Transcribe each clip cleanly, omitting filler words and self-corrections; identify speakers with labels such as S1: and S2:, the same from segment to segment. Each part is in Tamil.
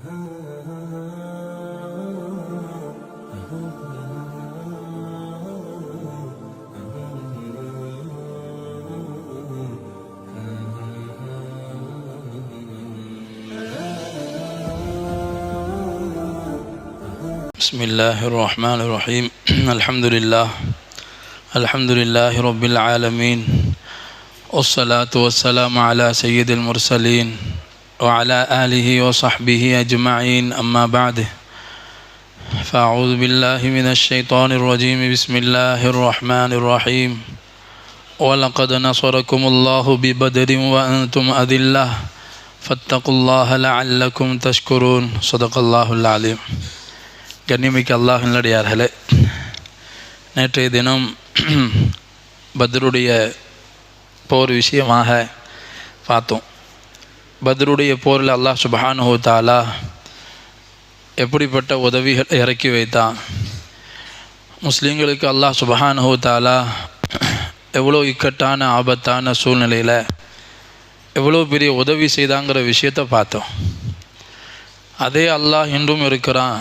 S1: بسم الله الرحمن الرحيم الحمد لله رب العالمين والصلاة والسلام على سيد المرسلين وعلى آله وصحبه أجمعين أما بعد فأعوذ بالله من الشيطان الرجيم بسم الله الرحمن الرحيم ولقد نصركم الله ببدر وأنتم أذلة فاتقوا الله لعلكم تشكرون صدق الله العظيم. கண்ணியமிக்க அல்லாஹ்வின் நல்லடியார்களே, நேற்றைய தினம் பத்ருடைய போர் விஷயமாக பார்த்தோம். பத்ருடைய போரில் அல்லாஹ் சுப்ஹானஹு வ தஆலா எப்படிப்பட்ட உதவிகள் இறக்கி வைத்தான், முஸ்லீம்களுக்கு அல்லாஹ் சுப்ஹானஹு வ தஆலா எவ்வளோ இக்கட்டான ஆபத்தான சூழ்நிலையில் எவ்வளோ பெரிய உதவி செய்தாங்கிற விஷயத்தை பார்த்தோம். அதே அல்லாஹ் இன்றும் இருக்கிறான்,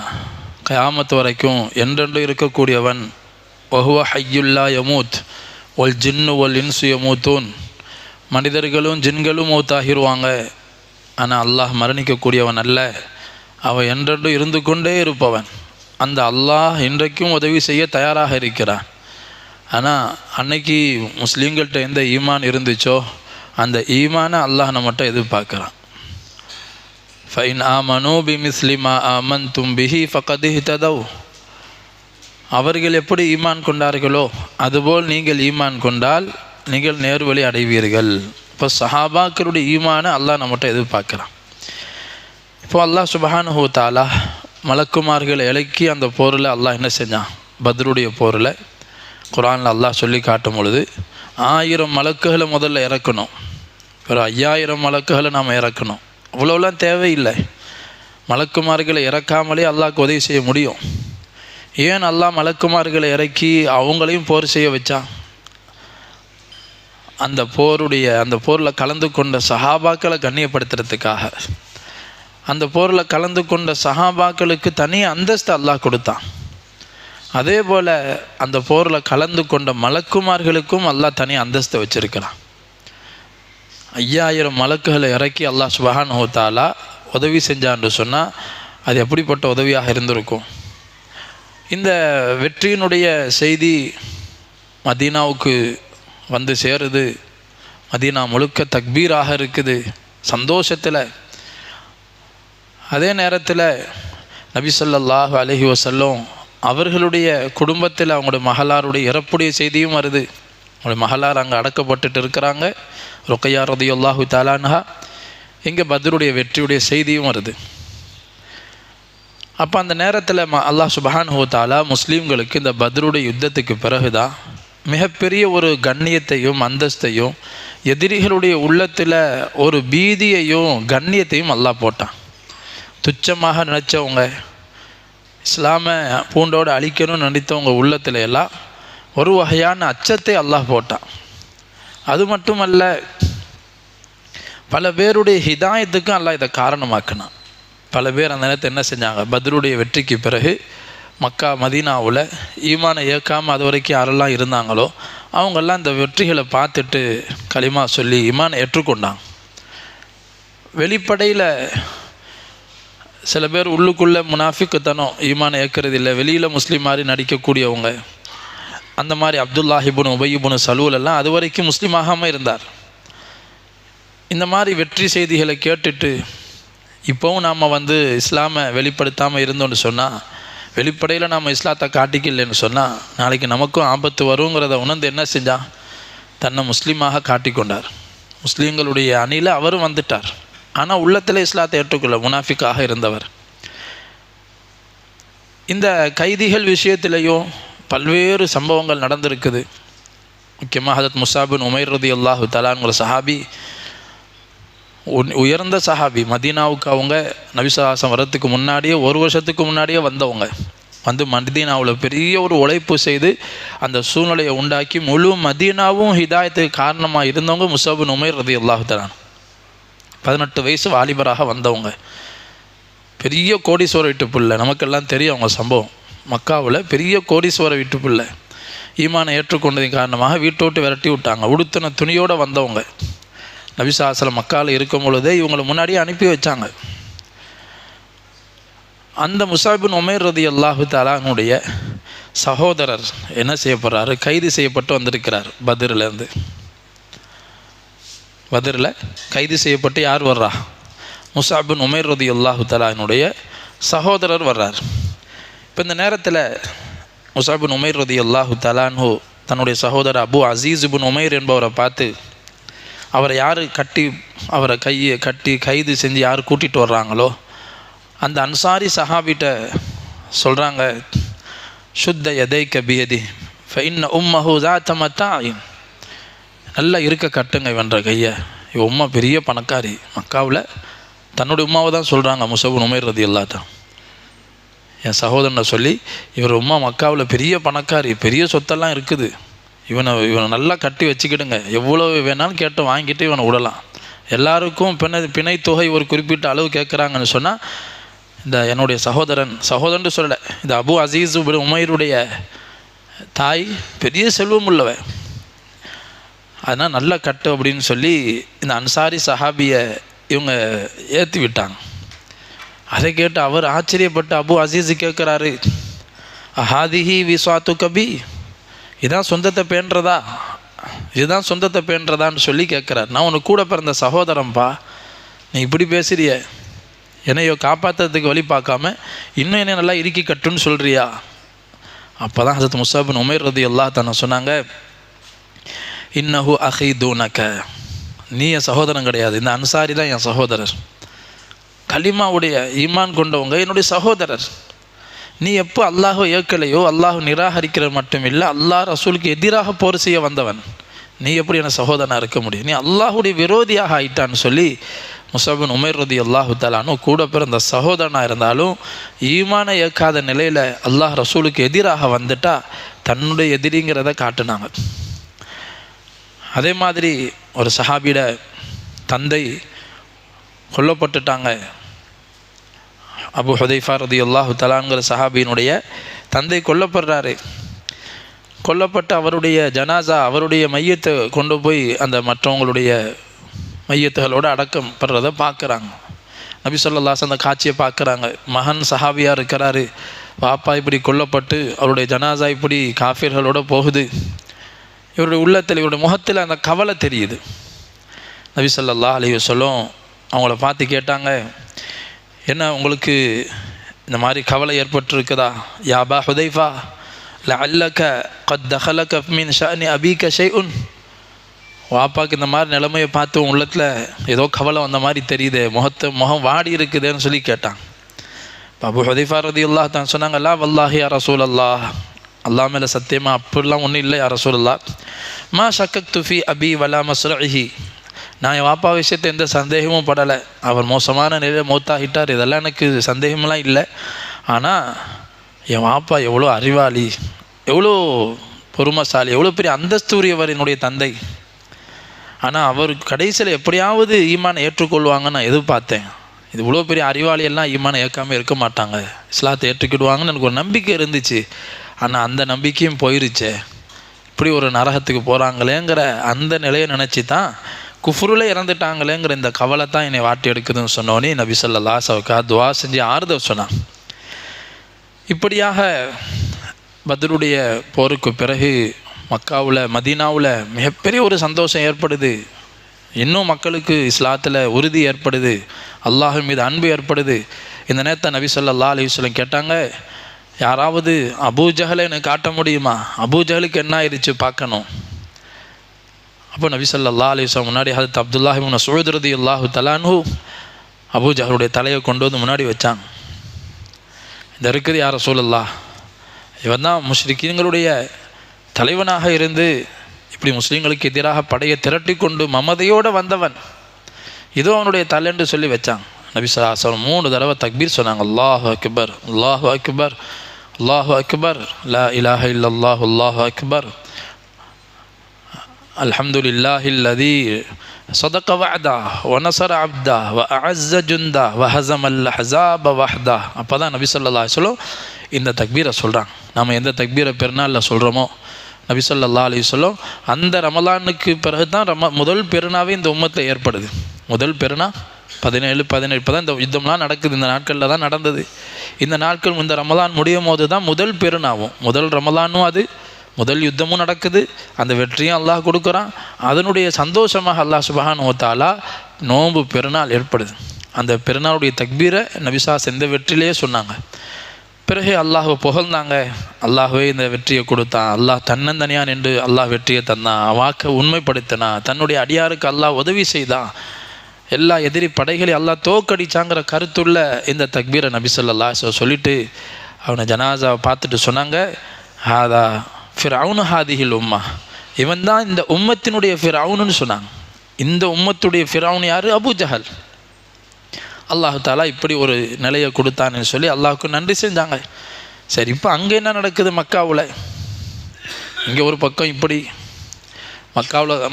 S1: கயாமத் வரைக்கும் என்றென்று இருக்கக்கூடியவன். வஹுவ ஹய்யுல்லா யமூத் ஒல் ஜின்னு ஒல் இன்சு யமூத்தூன், மனிதர்களும் ஜின்களும் மௌத்தாகிடுவாங்க, ஆனால் அல்லாஹ் மரணிக்கக்கூடியவன் அல்ல, அவன் என்றென்று இருந்து கொண்டே இருப்பவன். அந்த அல்லாஹ் இன்றைக்கும் உதவி செய்ய தயாராக இருக்கிறான். ஆனால் அன்னைக்கு முஸ்லீம்கள்கிட்ட எந்த ஈமான் இருந்துச்சோ அந்த ஈமானை அல்லாஹ் நம்மகிட்ட எதிர்பார்க்குறான். ஃபைன் ஆமனூ பிமிஸ்லி மா ஆமன்தும் பிஹி ஃபகத் இஹ்ததவ், அவர்கள் எப்படி ஈமான் கொண்டார்களோ அதுபோல் நீங்கள் ஈமான் கொண்டால் நீங்கள் நேர்வழி அடைவீர்கள். இப்போ சஹாபாக்களுடைய ஈமானை அல்லாஹ் நம்மகிட்ட எதிர்பார்க்குறான். இப்போ அல்லாஹ் சுப்ஹானஹு வ தஆலா மலக்குமார்களை இலக்கி அந்த போரில் அல்லாஹ் என்ன செஞ்சான், பத்ருடைய போரில் குர்ஆனில் அல்லாஹ் சொல்லி காட்டும் பொழுது 1000 மலக்குகளை முதல்ல இறக்கணும், ஒரு 5000 மலக்குகளை நாம் இறக்கணும். அவ்வளோலாம் தேவையில்லை, மலக்குமார்களை இறக்காமலே அல்லாஹ்க்கு உதவி செய்ய முடியும். ஏன் அல்லாஹ் மலக்குமார்களை இறக்கி அவங்களையும் போர் செய்ய வச்சான்? அந்த போரில் கலந்து கொண்ட சஹாபாக்களை கண்ணியப்படுத்துறதுக்காக. அந்த போரில் கலந்து கொண்ட சஹாபாக்களுக்கு தனி அந்தஸ்து அல்லாஹ் கொடுத்தான். அதே போல் அந்த போரில் கலந்து கொண்ட மலக்குமார்களுக்கும் அல்லாஹ் தனி அந்தஸ்தை வச்சிருக்கிறான். 5000 மலக்குகளை இறக்கி அல்லாஹ் சுப்ஹானஹு வ தஆலா உதவி செஞ்சான்னு சொன்னால் அது எப்படிப்பட்ட உதவியாக இருந்திருக்கும். இந்த வெற்றியினுடைய செய்தி மதீனாவுக்கு வந்து சேருது. மதீனா முழுக்க தக்பீராக இருக்குது, சந்தோஷத்தில். அதே நேரத்தில் நபி ஸல்லல்லாஹு அலைஹி வஸல்லம் அவர்களுடைய குடும்பத்தில் அவங்களுடைய மகளாருடைய இறப்புடைய செய்தியும் வருது. அவங்களுடைய மகளார் அங்கே அடக்கப்பட்டுட்டு இருக்கிறாங்க, ருக்கையா ரலியல்லாஹு தஆலா அன்ஹா. இங்கே பத்ருடைய வெற்றியுடைய செய்தியும் வருது. அப்போ அந்த நேரத்தில் அல்லாஹ் சுப்ஹானஹு வ தஆலா முஸ்லீம்களுக்கு இந்த பத்ருடைய யுத்தத்துக்கு பிறகுதான் மிகப்பெரிய ஒரு கண்ணியத்தையும் அந்தஸ்தையும், எதிரிகளுடைய உள்ளத்தில் ஒரு பீதியையும் கண்ணியத்தையும் அல்லாஹ் போட்டான். துச்சமாக நினச்சவங்க, இஸ்லாமை பூண்டோடு அழிக்கணும்னு நினைத்தவங்க உள்ளத்தில் எல்லாம் ஒரு வகையான அச்சத்தை அல்லாஹ் போட்டான். அது மட்டுமல்ல, பல பேருடைய ஹிதாயத்துக்கும் அல்லாஹ் இதை காரணமாக்கினான். பல பேர் அந்த நேரத்தை என்ன செஞ்சாங்க, பத்ருடைய வெற்றிக்கு பிறகு மக்கா மதீனாவில் ஈமானை ஏற்காமல் அது வரைக்கும் யாரெல்லாம் இருந்தாங்களோ அவங்கெல்லாம் இந்த வெற்றிகளை பார்த்துட்டு கலிமா சொல்லி ஈமானை ஏற்றுக்கொண்டாங்க. வெளிப்படையில் சில பேர் உள்ளுக்குள்ளே முனாஃபிக்குத்தனம், ஈமானை ஏற்கிறது இல்லை, வெளியில் முஸ்லீம் மாதிரி நடிக்கக்கூடியவங்க. அந்த மாதிரி அப்துல்லாஹ் இப்னு உபய் இப்னு சலூல் எல்லாம் அது வரைக்கும் முஸ்லீம் ஆகாமல் இருந்தார். இந்த மாதிரி வெற்றி செய்திகளை கேட்டுட்டு இப்போவும் நாம் இஸ்லாமை வெளிப்படுத்தாமல் இருந்தோன்னு சொன்னால், வெளிப்படையில் நாம் இஸ்லாத்தை காட்டிக்கலன்னு சொன்னால் நாளைக்கு நமக்கும் ஆபத்து வருங்கிறத உணர்ந்து என்ன செஞ்சான், தன்னை முஸ்லீமாக காட்டிக்கொண்டார். முஸ்லீம்களுடைய அணியில் அவரும் வந்துட்டார். ஆனால் உள்ளத்தில் இஸ்லாத்தை ஏற்றுக்கொள்ள முனாஃபிக்காக இருந்தவர். இந்த கைதிகள் விஷயத்திலையும் பல்வேறு சம்பவங்கள் நடந்திருக்குது. முக்கியமாக ஹதரத் முஸாப் பின் உமைர் ரலியல்லாஹு தஆலாங்கிற சஹாபி, உயர்ந்த சஹாபி. மதீனாவுக்கு அவங்க நபி ஸல்லல்லாஹு அலைஹி வஸல்லம் வரத்துக்கு முன்னாடியே, ஒரு வருஷத்துக்கு முன்னாடியே வந்தவங்க. மதீனாவில் பெரிய ஒரு உழைப்பு செய்து அந்த சூழ்நிலையை உண்டாக்கி முழு மதீனாவும் ஹிதாயத்துக்கு காரணமாக இருந்தவங்க முஸாப் பின் உமைர் ரலியல்லாஹு தஆலா. 18 வயசு வாலிபராக வந்தவங்க. பெரிய கோடீஸ்வர வீட்டு பிள்ளை, நமக்கெல்லாம் தெரியும் அவங்க சம்பவம். மக்காவில் பெரிய கோடீஸ்வர வீட்டு பிள்ளை. ஈமானை ஏற்றுக்கொண்டதின் காரணமாக வீட்டை விட்டு விரட்டி விட்டாங்க. உடுத்தின துணியோடு வந்தவங்க. நபி ஸல்லல்லாஹு அலைஹி வஸல்லம் மக்காவில் இருக்கும் பொழுதே இவங்களை முன்னாடியே அனுப்பி வச்சாங்க. அந்த முஸாப் பின் உமைர் ரலியல்லாஹு தஆலா அன்ஹுடைய சகோதரர் என்ன செய்யப்படுறாரு, கைது செய்யப்பட்டு வந்திருக்கிறார். பத்ரில் கைது செய்யப்பட்டு யார் வர்றா, முஸாப் பின் உமைர் ரலியல்லாஹு தஆலா அன்ஹுடைய சகோதரர் வர்றார். இப்போ இந்த நேரத்தில் முஸாப் பின் உமைர் ரலியல்லாஹு தஆலா அன்ஹு தன்னுடைய சகோதரர் அபு அசீஸ் பின் உமைர் என்பவரை பார்த்து, அவரை யார் அவரை கையை கட்டி கைது செஞ்சு யார் கூட்டிகிட்டு வர்றாங்களோ அந்த அன்சாரி சஹாபிட்ட சொல்கிறாங்க, சுத்த எதைக்க பியதி ஃபைன்ன உம்மஹு ஸாத மத்தாஇன், நல்லா இருக்க கட்டுங்க இவன்ற கையை. இவன் உம்மா பெரிய பணக்காரி. மக்காவில் தன்னுடைய உம்மாவை தான் சொல்கிறாங்க. முஸாப் பின் உமைர் ரலியல்லாஹு தஆலா என் சகோதரனை சொல்லி, இவர் உம்மா மக்காவில் பெரிய பணக்காரி, பெரிய சொத்தெல்லாம் இருக்குது, இவனை நல்லா கட்டி வச்சுக்கிடுங்க, எவ்வளோ வேணாலும் கேட்டு வாங்கிட்டு இவனை விடலாம். எல்லாருக்கும் பிணை தொகை ஒரு குறிப்பிட்ட அளவு கேட்குறாங்கன்னு சொன்னால், இந்த என்னுடைய சகோதரன் சொல்லலை, இந்த அபு அசீஸ் பின் உமைருடைய தாய் பெரிய செல்வம் உள்ளவ, அதனால் நல்லா கட்டு அப்படின்னு சொல்லி இந்த அன்சாரி சஹாபியை இவங்க ஏற்றி விட்டாங்க. அதை கேட்டு அவர் ஆச்சரியப்பட்டு அபு அசீஸ் கேட்குறாரு, அஹாதிஹி விஸ்வாத்து கபி, இதுதான் சொந்தத்தை பேணுறதான்னு சொல்லி கேட்குறாரு. நான் உனக்கு கூட பிறந்த சகோதரன்பா, நீ இப்படி பேசுறிய, என்னையோ காப்பாற்றுறதுக்கு வழி பார்க்காம இன்னும் என்னை நல்லா இறுக்கி கட்டுன்னு சொல்கிறியா? அப்போ தான் ஹஸரத் முஸாப் பின் உமைர் ரலியல்லாஹு தஆலா சொன்னாங்க, இன்னஹு அஹி தூனக, நீ என் சகோதரன் கிடையாது, இந்த அன்சாரி தான் என் சகோதரர், கலிமாவுடைய ஈமான் கொண்டவங்க என்னுடைய சகோதரர். நீ எப்போ அல்லாஹ் ஏற்கலையோ, அல்லாஹ் நிராகரிக்கிற மட்டும் இல்லை, அல்லாஹ் ரசூலுக்கு எதிராக போர் செய்ய வந்தவன், நீ எப்படி என சகோதரனாக இருக்க முடியும்? நீ அல்லாஹுடைய விரோதியாக ஆயிட்டான்னு சொல்லி முஸாப் பின் உமைர் ரலியல்லாஹு தஆலா அன்ஹு கூட பிறந்த சகோதரனாக இருந்தாலும் ஈமானை ஏற்காத நிலையில் அல்லாஹ் ரசூலுக்கு எதிராக வந்துட்டா தன்னுடைய எதிரிங்கிறத காட்டினாங்க. அதே மாதிரி ஒரு சஹாபியோட தந்தை கொல்லப்பட்டுட்டாங்க. அபு ஹுதைஃபா ரலியல்லாஹு தஆலாங்கிற சஹாபியினுடைய தந்தை கொல்லப்படுறாரு. கொல்லப்பட்டு அவருடைய ஜனாசா, அவருடைய மையத்தை கொண்டு போய் அந்த மற்றவங்களுடைய மையத்துகளோடு அடக்கம் படுறதை பார்க்குறாங்க. நபி ஸல்லல்லாஹு அலைஹி வஸல்லம் அந்த காட்சியை பார்க்குறாங்க. மகன் சஹாபியாக இருக்கிறாரு, பாப்பா இப்படி கொல்லப்பட்டு அவருடைய ஜனாசா இப்படி காஃபிர்களோடு போகுது. இவருடைய உள்ளத்தில், இவருடைய முகத்தில் அந்த கவலை தெரியுது. நபி ஸல்லல்லாஹு அலைஹி வஸல்லம் அவங்கள பார்த்து கேட்டாங்க, என்ன உங்களுக்கு இந்த மாதிரி கவலை ஏற்பட்டிருக்குதா? யா அபா ஹுதைஃபா லஅல்லக கத் தஹலக மின் ஷஅனி அபீக ஷைஉன், வாப்பாக்கு இந்த மாதிரி நிலைமையை பார்த்து உள்ளத்தில் ஏதோ கவலை வந்த மாதிரி தெரியுது, முகம் வாடி இருக்குதுன்னு சொல்லி கேட்டான். அபு ஹுதைஃபா ரலியல்லாஹு தஆலா சொன்னாங்க, லா வல்லாஹி யா ரசூலல்லாஹ், அல்லாஹ் மேலே சத்தியமாக அப்படிலாம் ஒன்றும் இல்லை யா ரசூலல்லாஹ், மா ஷக்கக்து ஃபீ அபி வலா மஸ்ரஇஹி, நான் என் வாப்பா விஷயத்தை எந்த சந்தேகமும் படலை, அவர் மோசமான நிலையில் மௌத்தாகிட்டார், இதெல்லாம் எனக்கு சந்தேகமெல்லாம் இல்லை. ஆனால் என் வாப்பா எவ்வளோ அறிவாளி, எவ்வளோ பொறுமைசாலி, எவ்வளோ பெரிய அந்தஸ்தூரியவர் என்னுடைய தந்தை, ஆனால் அவர் கடைசியில் எப்படியாவது ஈமானை ஏற்றுக்கொள்வாங்கன்னு நான் எதிர்பார்த்தேன். இது இவ்வளோ பெரிய அறிவாளியெல்லாம் ஈமானை ஏற்காமல் இருக்க மாட்டாங்க, இஸ்லாத்தை ஏற்றுக்கிடுவாங்கன்னு எனக்கு ஒரு நம்பிக்கை இருந்துச்சு. ஆனால் அந்த நம்பிக்கையும் போயிருச்சே, இப்படி ஒரு நரகத்துக்கு போகிறாங்களேங்கிற அந்த நிலையை நினச்சி தான் குஃப்ருல இறந்துட்டாங்களேங்கிற இந்த கவலை தான் என்னை வாட்டி எடுக்குதுன்னு சொன்னோன்னே நபி ஸல்லல்லாஹு அலைஹி வஸல்லம் துவா செஞ்சு ஆறுதல் சொன்னான். இப்படியாக பத்ருடைய போருக்கு பிறகு மக்காவில், மதீனாவில் மிகப்பெரிய ஒரு சந்தோஷம் ஏற்படுது. இன்னும் மக்களுக்கு இஸ்லாத்தில் உறுதி ஏற்படுது, அல்லாஹ் மீது அன்பு ஏற்படுது. இந்த நேரத்தை நபி ஸல்லல்லாஹு அலைஹி வஸல்லம் கேட்டாங்க, யாராவது அபூஜஹலை எனக்கு காட்ட முடியுமா? அபூஜஹலுக்கு என்ன ஆயிடுச்சு பார்க்கணும். அப்போ நபி ஸல்லல்லாஹு அலைஹி வஸல்லம் முன்னாடி ஹதரத் அப்துல்லாஹ் இப்னு மஸ்ஊத் ரலியல்லாஹு தஆலா அன்ஹு அபூஜஹலுடைய தலையை கொண்டு வந்து முன்னாடி வச்சாங்க. இந்த இருக்குது யா ரசூலல்லாஹ், இவன் தான் முஷ்ரிக்கீன்களுடைய தலைவனாக இருந்து இப்படி முஸ்லீம்களுக்கு எதிராக படையை திரட்டி கொண்டு மமதையோடு வந்தவன், இதோ அவனுடைய தலைன்னு சொல்லி வச்சாங்க. நபி ஸல்லல்லாஹு அலைஹி வஸல்லம் 3 தடவை தக்பீர் சொன்னாங்க. அல்லாஹு அக்பர், அல்லாஹு அக்பர், அல்லாஹு அக்பர், லா இலாஹ இல்லல்லாஹு, அல்லாஹு அக்பர், அல்ஹம்துலில்லாஹில்லதீ صدق وعدا ونصر عبدا وأعز جندا وهزم الأحزاب وحدا. அப்போ தான் நபி ஸல்லல்லாஹு அலைஹி வஸல்லம் இந்த தக்பீரை சொல்கிறாங்க. நம்ம எந்த தக்பீரை பெருநாளில் சொல்கிறோமோ நபி ஸல்லல்லாஹு அலைஹி வஸல்லம் அந்த ரமலானுக்கு பிறகு தான் முதல் பெருநாவே இந்த உம்மத்தில் ஏற்படுது. முதல் பெருநா 17 இப்போ தான் இந்த யுத்தம்லாம் நடக்குது. இந்த நாட்களில் தான் நடந்தது. இந்த நாட்கள் இந்த ரமலான் முடியும் போது தான் முதல் பெருநாவும், முதல் ரமலானும் அது முதல் யுத்தமும் நடக்குது. அந்த வெற்றியும் அல்லாஹ் கொடுக்குறான். அதனுடைய சந்தோஷமாக அல்லாஹ் சுப்ஹானஹு வ தஆலா நோன்பு பெருநாள் ஏற்படுது. அந்த பெருநாளுடைய தக்பீரை நபிசா செந்த வெற்றிலேயே சொன்னாங்க. பிறகு அல்லாஹ்வை புகழ்ந்தாங்க. அல்லாஹ்வே இந்த வெற்றியை கொடுத்தான், அல்லாஹ் தன்னந்தனியான் என்று அல்லாஹ் வெற்றியை தந்தான், வாக்கை உண்மைப்படுத்தினான், தன்னுடைய அடியாருக்கு அல்லாஹ் உதவி செய்தான், எல்லா எதிரி படைகளை அல்லாஹ் தோக்கடிச்சாங்கிற கருத்துள்ள இந்த தக்பீரை நபி ஸல்லல்லாஹு அலைஹி வஸல்லம் சொல்லிட்டு அவனை ஜனாஸாவை பார்த்துட்டு சொன்னாங்க, ஹாதா ஃபிர்அவுனு ஹாதிஹில் உம்மா, இவன் தான் இந்த உம்மத்தினுடைய ஃபிர்அவுன்னு சொன்னாங்க. இந்த உம்மத்துடைய ஃபிர்அவுன் யார்? அபூ ஜஹல். அல்லாஹு தாலா இப்படி ஒரு நிலையை கொடுத்தான்னு சொல்லி அல்லாஹுக்கு நன்றி செஞ்சாங்க. சரி, இப்போ அங்கே என்ன நடக்குது? மக்காவில் இங்கே ஒரு பக்கம் இப்படி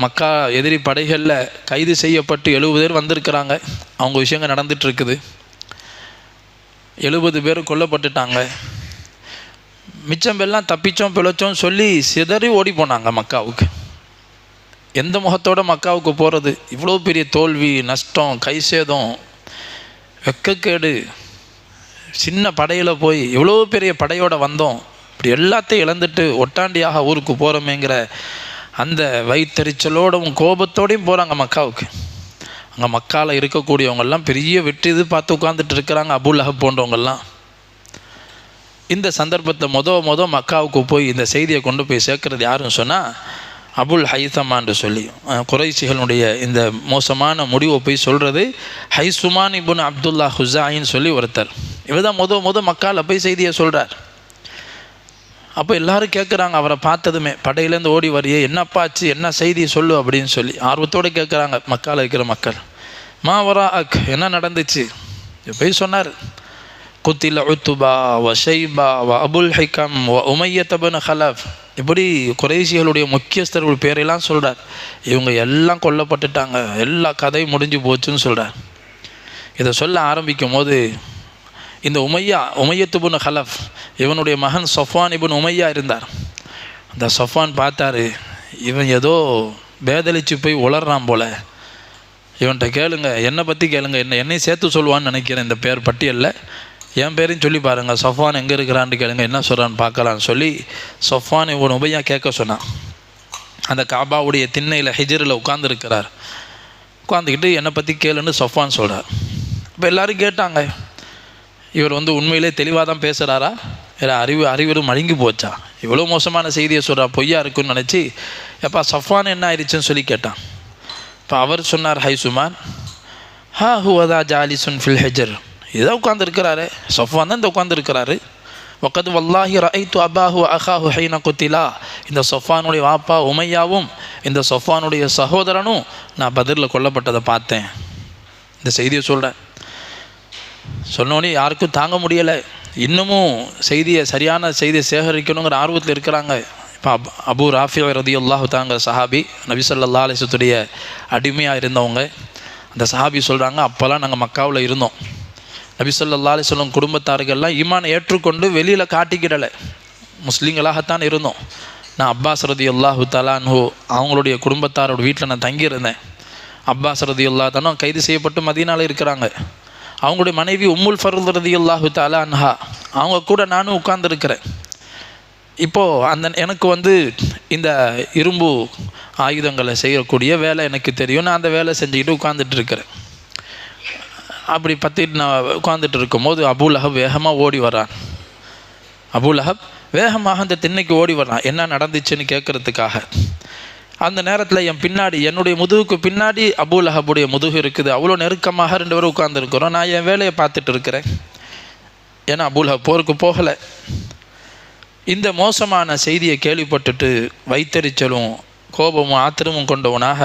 S1: மக்கா எதிரி படைகளில் கைது செய்யப்பட்டு 70 பேர் வந்திருக்கிறாங்க. அவங்க விஷயங்கள் நடந்துகிட்ருக்குது. 70 பேர் கொல்லப்பட்டுட்டாங்க. மிச்சம் எல்லாம் தப்பிச்சோம் பிழைச்சோம் சொல்லி சிதறி ஓடி போனாங்க மக்காவுக்கு. எந்த முகத்தோடு மக்காவுக்கு போகிறது? இவ்வளோ பெரிய தோல்வி, நஷ்டம், கை சேதம், வெக்கக்கேடு, சின்ன படையில் போய் இவ்வளோ பெரிய படையோடு வந்தோம், இப்படி எல்லாத்தையும் இழந்துட்டு ஒட்டாண்டியாக ஊருக்கு போகிறோமேங்கிற அந்த வயிற்றெரிச்சலோடும் கோபத்தோடையும் போகிறாங்க மக்காவுக்கு. அங்கே மக்காவில் இருக்கக்கூடியவங்கெல்லாம் பெரிய வெற்றி இது பார்த்து உட்காந்துட்டு இருக்கிறாங்க, அபூ லஹப் போன்றவங்கெல்லாம். இந்த சந்தர்ப்பத்தை மக்காவுக்கு போய் இந்த செய்தியை கொண்டு போய் சேர்க்கறது யாருன்னு சொன்னால் அபுல் ஹைசமான்னு சொல்லி குறைஷிகளுடைய இந்த மோசமான முடிவை போய் சொல்கிறது ஹைசுமான் இப்னு அப்துல்லா ஹுஸாயின்னு சொல்லி ஒருத்தர். இவர் தான் மக்காவில் போய் செய்தியை சொல்கிறார். அப்போ எல்லோரும் கேட்குறாங்க, அவரை பார்த்ததுமே படையிலேருந்து ஓடி வரையே, என்னப்பா ஆச்சு, என்ன செய்தி சொல்லு அப்படின்னு சொல்லி ஆர்வத்தோடு கேட்குறாங்க மக்காவில் இருக்கிற மக்கள். மா வரா அக், என்ன நடந்துச்சு? போய் சொன்னார், குத்தில உத்துபா வ ஷைபா வ அபுல் ஹிகம் வ உமையத் இப்னு ஹலஃப், இப்படி குறைஷிகளுடைய முக்கியஸ்தர்கள் பேரெல்லாம் சொல்கிறார். இவங்க எல்லாம் கொல்லப்பட்டுட்டாங்க, எல்லா கதையும் முடிஞ்சு போச்சுன்னு சொல்கிறார். இதை சொல்ல ஆரம்பிக்கும் போது இந்த உமையத் இப்னு ஹலஃப் இவனுடைய மகன் சஃப்வான் இப்னு உமையா இருந்தார். அந்த சஃப்வான் பார்த்தாரு, இவன் ஏதோ பேதலிச்சு போய் உளர்றான் போல, இவன்கிட்ட கேளுங்க, என்னை பற்றி கேளுங்க, என்னையும் சேர்த்து சொல்லுவான்னு நினைக்கிறேன் இந்த பேர் பட்டியலில், என் பேரையும் சொல்லி பாருங்கள், சஃப்வான் எங்கே இருக்கிறான்னு கேளுங்க, என்ன சொல்கிறான்னு பார்க்கலான்னு சொல்லி சஃப்வான் இப்னு உமையா கேட்க சொன்னான். அந்த காபாவுடைய திண்ணையில் ஹிஜ்ரில் உட்காந்துருக்கிறார். உட்காந்துக்கிட்டு என்னை பற்றி கேளுன்னு சஃப்வான் சொல்கிறார். இப்போ எல்லோரும் கேட்டாங்க, இவர் உண்மையிலே தெளிவாக தான் பேசுகிறாரா, இல்லை அறிவுறும் மழுங்கி போச்சா, இவ்வளோ மோசமான செய்தியை சொல்கிறா, பொய்யா இருக்குன்னு நினச்சி எப்பா சஃப்வான் என்ன ஆயிடுச்சுன்னு சொல்லி கேட்டான். இப்போ அவர் சொன்னார், ஹைசுமான் ஹா ஹுவதா ஜாலிசுன் ஃபில் ஹிஜர், இதை உட்காந்துருக்கிறாரு, சஃப்வான் தான் இந்த உட்காந்துருக்கிறாரு. வக்கது வல்லாஹி ரஐத்து அபாஹு அஹாஹு ஹைன குத்திலா, இந்த சஃப்வானுடைய வாப்பா உமையாவும் இந்த சஃப்வானுடைய சகோதரனும் நான் பத்ரில் கொல்லப்பட்டதை பார்த்தேன். இந்த செய்தியை சொல்கிறேன். சொன்னோன்னே யாருக்கும் தாங்க முடியலை. இன்னமும் சரியான செய்தியை சேகரிக்கணுங்கிற ஆர்வத்தில் இருக்கிறாங்க. இப்போ அபூ ராஃபி ரலியல்லாஹு தஆலா சஹாபி, நபி ஸல்லல்லாஹு அலைஹி வஸல்லுடைய அடிமையாக இருந்தவங்க. அந்த சஹாபி சொல்கிறாங்க, அப்போல்லாம் நாங்கள் மக்காவில் இருந்தோம், நபி ஸல்லல்லாஹு அலைஹி வஸல்லம் குடும்பத்தார்கள்லாம் ஈமானை ஏற்றுக்கொண்டு வெளியில் காட்டிக்கிடலை, முஸ்லீம்களாகத்தான் இருந்தோம். நான் அப்பாஸ் ரலியல்லாஹு தஆலா அன்ஹு அவங்களுடைய குடும்பத்தாரோட வீட்டில் நான் தங்கியிருந்தேன். அப்பாஸ் ரலியல்லாஹு தஆலா கைது செய்யப்பட்டு மதீனாவில் இருக்கிறாங்க. அவங்களுடைய மனைவி உம்முல் ஃபர்ல் ரலியல்லாஹு தஆலா அன்ஹா, அவங்க கூட நானும் உட்கார்ந்துருக்கிறேன். இப்போது எனக்கு இந்த இரும்பு ஆயுதங்களை செய்யக்கூடிய வேலை எனக்கு தெரியும். நான் அந்த வேலை செஞ்சுக்கிட்டு உட்காந்துட்டு இருக்கிறேன். அப்படி பற்றிட்டு நான் உட்காந்துட்டு இருக்கும்போது அபூ லஹப் வேகமாக ஓடி வரான். அபூ லஹப் வேகமாக அந்த திண்ணைக்கு ஓடி வரான், என்ன நடந்துச்சுன்னு கேட்குறதுக்காக. அந்த நேரத்தில் என் பின்னாடி, என்னுடைய முதுகுக்கு பின்னாடி அபூ லஹபுடைய முதுகு இருக்குது. அவ்வளோ நெருக்கமாக 2 பேரும் உட்காந்துருக்குறோம். நான் என் வேலையை பார்த்துட்டு இருக்கிறேன். ஏன்னா அபூ லஹப் போருக்கு போகலை. இந்த மோசமான செய்தியை கேள்விப்பட்டுட்டு வைத்தறிச்சலும் கோபமும் ஆத்திரமும் கொண்டவனாக